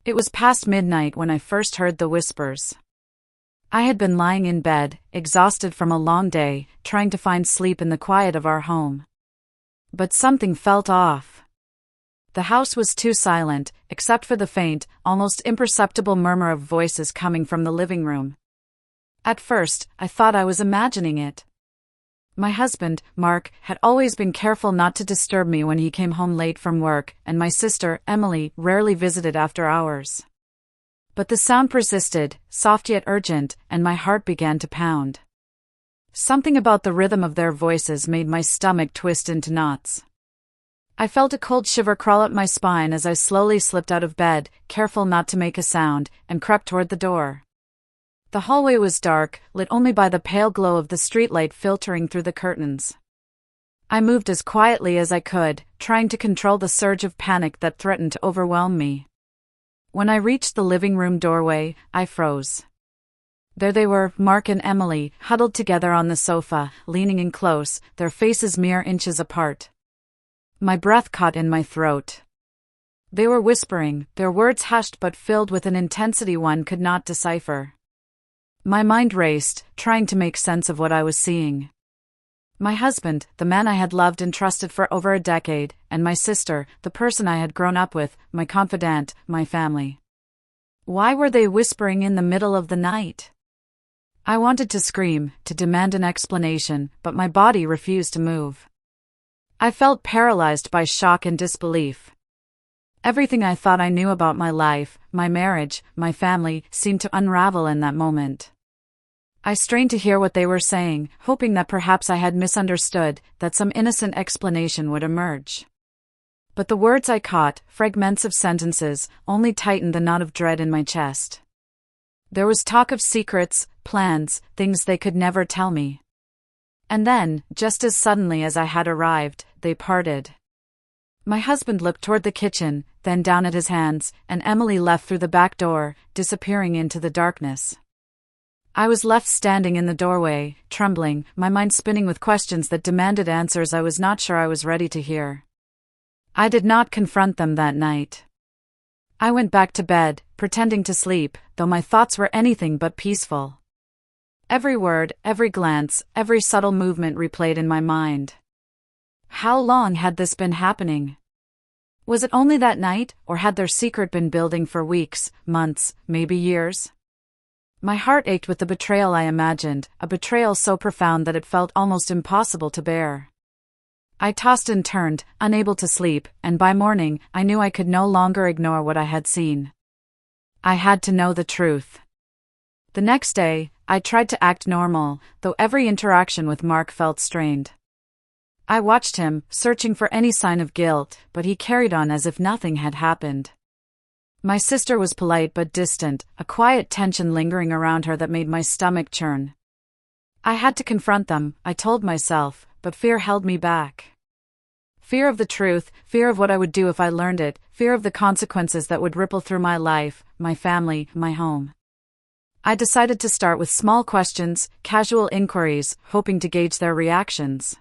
It was past midnight when I first heard the whispers. I had been lying in bed, exhausted from a long day, trying to find sleep in the quiet of our home. But something felt off. The house was too silent, except for the faint, almost imperceptible murmur of voices coming from the living room. At first, I thought I was imagining it. My husband, Mark, had always been careful not to disturb me when he came home late from work, and my sister, Emily, rarely visited after hours. But the sound persisted, soft yet urgent, and my heart began to pound. Something about the rhythm of their voices made my stomach twist into knots. I felt a cold shiver crawl up my spine as I slowly slipped out of bed, careful not to make a sound, and crept toward the door. The hallway was dark, lit only by the pale glow of the streetlight filtering through the curtains. I moved as quietly as I could, trying to control the surge of panic that threatened to overwhelm me. When I reached the living room doorway, I froze. There they were, Mark and Emily, huddled together on the sofa, leaning in close, their faces mere inches apart. My breath caught in my throat. They were whispering, their words hushed but filled with an intensity one could not decipher. My mind raced, trying to make sense of what I was seeing. My husband, the man I had loved and trusted for over a decade, and my sister, the person I had grown up with, my confidant, my family. Why were they whispering in the middle of the night? I wanted to scream, to demand an explanation, but my body refused to move. I felt paralyzed by shock and disbelief. Everything I thought I knew about my life, my marriage, my family, seemed to unravel in that moment. I strained to hear what they were saying, hoping that perhaps I had misunderstood, that some innocent explanation would emerge. But the words I caught, fragments of sentences, only tightened the knot of dread in my chest. There was talk of secrets, plans, things they could never tell me. And then, just as suddenly as I had arrived, they parted. My husband looked toward the kitchen, then down at his hands, and Emily left through the back door, disappearing into the darkness. I was left standing in the doorway, trembling, my mind spinning with questions that demanded answers I was not sure I was ready to hear. I did not confront them that night. I went back to bed, pretending to sleep, though my thoughts were anything but peaceful. Every word, every glance, every subtle movement replayed in my mind. How long had this been happening? Was it only that night, or had their secret been building for weeks, months, maybe years? My heart ached with the betrayal I imagined, a betrayal so profound that it felt almost impossible to bear. I tossed and turned, unable to sleep, and by morning, I knew I could no longer ignore what I had seen. I had to know the truth. The next day, I tried to act normal, though every interaction with Mark felt strained. I watched him, searching for any sign of guilt, but he carried on as if nothing had happened. My sister was polite but distant, a quiet tension lingering around her that made my stomach churn. I had to confront them, I told myself, but fear held me back. Fear of the truth, fear of what I would do if I learned it, fear of the consequences that would ripple through my life, my family, my home. I decided to start with small questions, casual inquiries, hoping to gauge their reactions.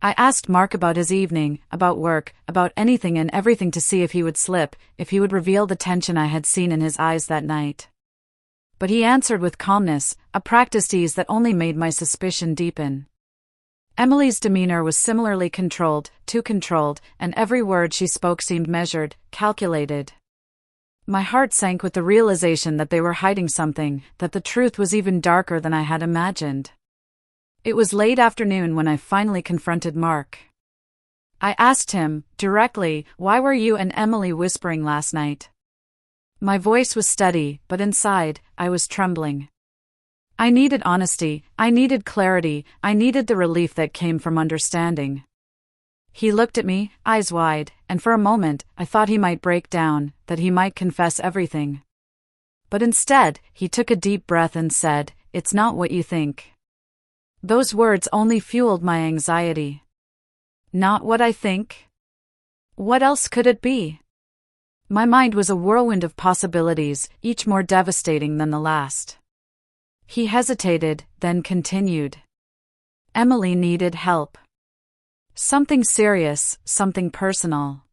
I asked Mark about his evening, about work, about anything and everything to see if he would slip, if he would reveal the tension I had seen in his eyes that night. But he answered with calmness, a practiced ease that only made my suspicion deepen. Emily's demeanor was similarly controlled, too controlled, and every word she spoke seemed measured, calculated. My heart sank with the realization that they were hiding something, that the truth was even darker than I had imagined. It was late afternoon when I finally confronted Mark. I asked him, directly, why were you and Emily whispering last night? My voice was steady, but inside, I was trembling. I needed honesty, I needed clarity, I needed the relief that came from understanding. He looked at me, eyes wide, and for a moment, I thought he might break down, that he might confess everything. But instead, he took a deep breath and said, "It's not what you think." Those words only fueled my anxiety. Not what I think? What else could it be? My mind was a whirlwind of possibilities, each more devastating than the last. He hesitated, then continued. Emily needed help. Something serious, something personal.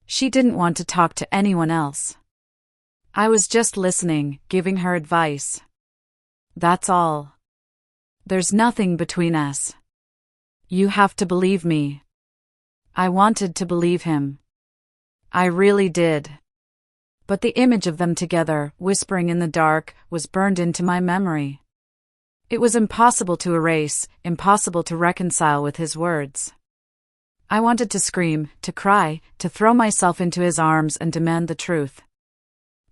She didn't want to talk to anyone else. I was just listening, giving her advice. That's all. There's nothing between us. You have to believe me. I wanted to believe him. I really did. But the image of them together, whispering in the dark, was burned into my memory. It was impossible to erase, impossible to reconcile with his words. I wanted to scream, to cry, to throw myself into his arms and demand the truth.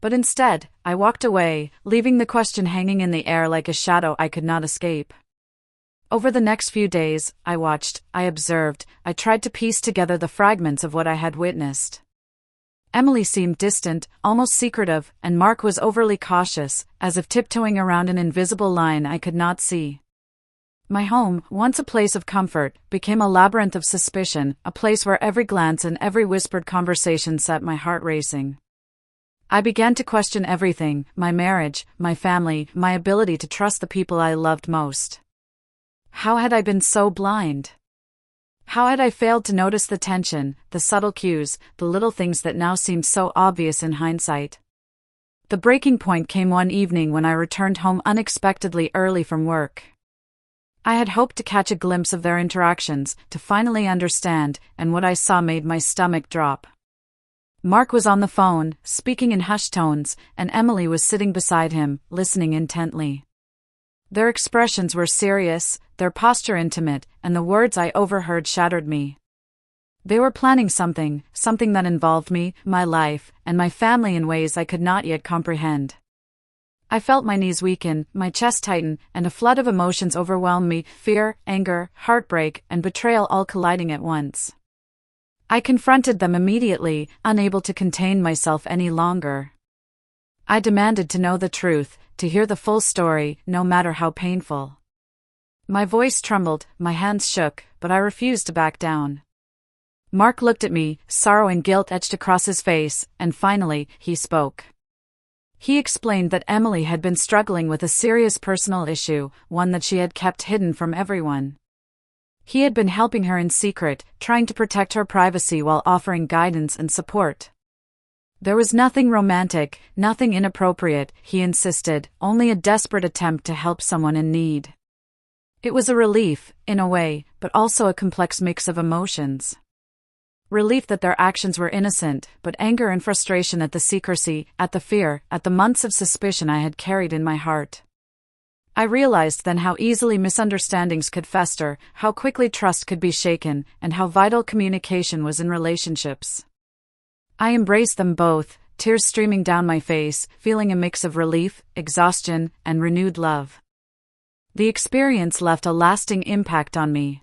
But instead, I walked away, leaving the question hanging in the air like a shadow I could not escape. Over the next few days, I watched, I observed, I tried to piece together the fragments of what I had witnessed. Emily seemed distant, almost secretive, and Mark was overly cautious, as if tiptoeing around an invisible line I could not see. My home, once a place of comfort, became a labyrinth of suspicion, a place where every glance and every whispered conversation set my heart racing. I began to question everything, my marriage, my family, my ability to trust the people I loved most. How had I been so blind? How had I failed to notice the tension, the subtle cues, the little things that now seemed so obvious in hindsight? The breaking point came one evening when I returned home unexpectedly early from work. I had hoped to catch a glimpse of their interactions, to finally understand, and what I saw made my stomach drop. Mark was on the phone, speaking in hushed tones, and Emily was sitting beside him, listening intently. Their expressions were serious, their posture intimate, and the words I overheard shattered me. They were planning something that involved me, my life, and my family in ways I could not yet comprehend. I felt my knees weaken, my chest tighten, and a flood of emotions overwhelm me, fear, anger, heartbreak, and betrayal all colliding at once. I confronted them immediately, unable to contain myself any longer. I demanded to know the truth, to hear the full story, no matter how painful. My voice trembled, my hands shook, but I refused to back down. Mark looked at me, sorrow and guilt etched across his face, and finally, he spoke. He explained that Emily had been struggling with a serious personal issue, one that she had kept hidden from everyone. He had been helping her in secret, trying to protect her privacy while offering guidance and support. There was nothing romantic, nothing inappropriate, he insisted, only a desperate attempt to help someone in need. It was a relief, in a way, but also a complex mix of emotions. Relief that their actions were innocent, but anger and frustration at the secrecy, at the fear, at the months of suspicion I had carried in my heart. I realized then how easily misunderstandings could fester, how quickly trust could be shaken, and how vital communication was in relationships. I embraced them both, tears streaming down my face, feeling a mix of relief, exhaustion, and renewed love. The experience left a lasting impact on me.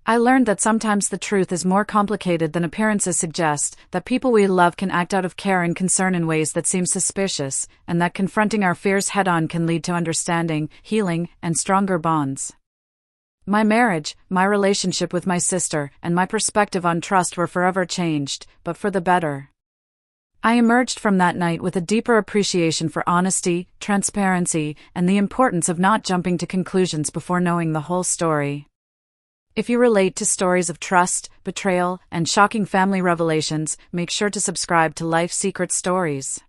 I learned that sometimes the truth is more complicated than appearances suggest, that people we love can act out of care and concern in ways that seem suspicious, and that confronting our fears head-on can lead to understanding, healing, and stronger bonds. My marriage, my relationship with my sister, and my perspective on trust were forever changed, but for the better. I emerged from that night with a deeper appreciation for honesty, transparency, and the importance of not jumping to conclusions before knowing the whole story. If you relate to stories of trust, betrayal, and shocking family revelations, make sure to subscribe to Life Secret Stories.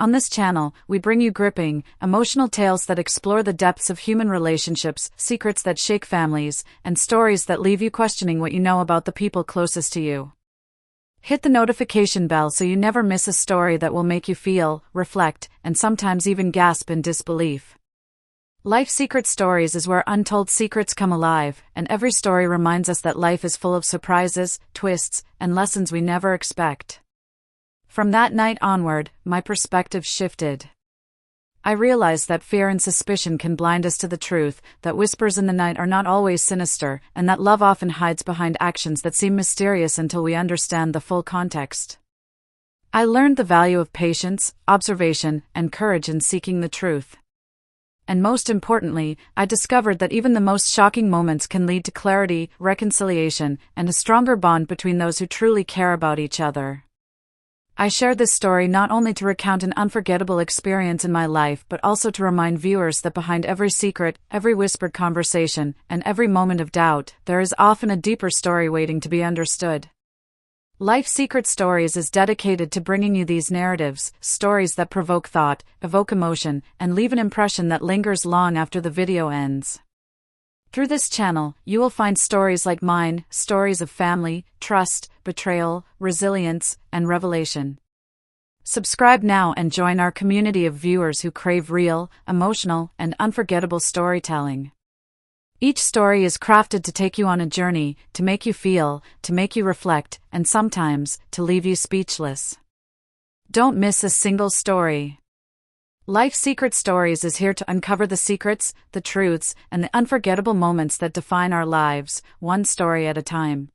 On this channel, we bring you gripping, emotional tales that explore the depths of human relationships, secrets that shake families, and stories that leave you questioning what you know about the people closest to you. Hit the notification bell so you never miss a story that will make you feel, reflect, and sometimes even gasp in disbelief. Life Secret Stories is where untold secrets come alive, and every story reminds us that life is full of surprises, twists, and lessons we never expect. From that night onward, my perspective shifted. I realized that fear and suspicion can blind us to the truth, that whispers in the night are not always sinister, and that love often hides behind actions that seem mysterious until we understand the full context. I learned the value of patience, observation, and courage in seeking the truth. And most importantly, I discovered that even the most shocking moments can lead to clarity, reconciliation, and a stronger bond between those who truly care about each other. I share this story not only to recount an unforgettable experience in my life but also to remind viewers that behind every secret, every whispered conversation, and every moment of doubt, there is often a deeper story waiting to be understood. Life Secret Stories is dedicated to bringing you these narratives, stories that provoke thought, evoke emotion, and leave an impression that lingers long after the video ends. Through this channel, you will find stories like mine, stories of family, trust, betrayal, resilience, and revelation. Subscribe now and join our community of viewers who crave real, emotional, and unforgettable storytelling. Each story is crafted to take you on a journey, to make you feel, to make you reflect, and sometimes, to leave you speechless. Don't miss a single story. Life Secret Stories is here to uncover the secrets, the truths, and the unforgettable moments that define our lives, one story at a time.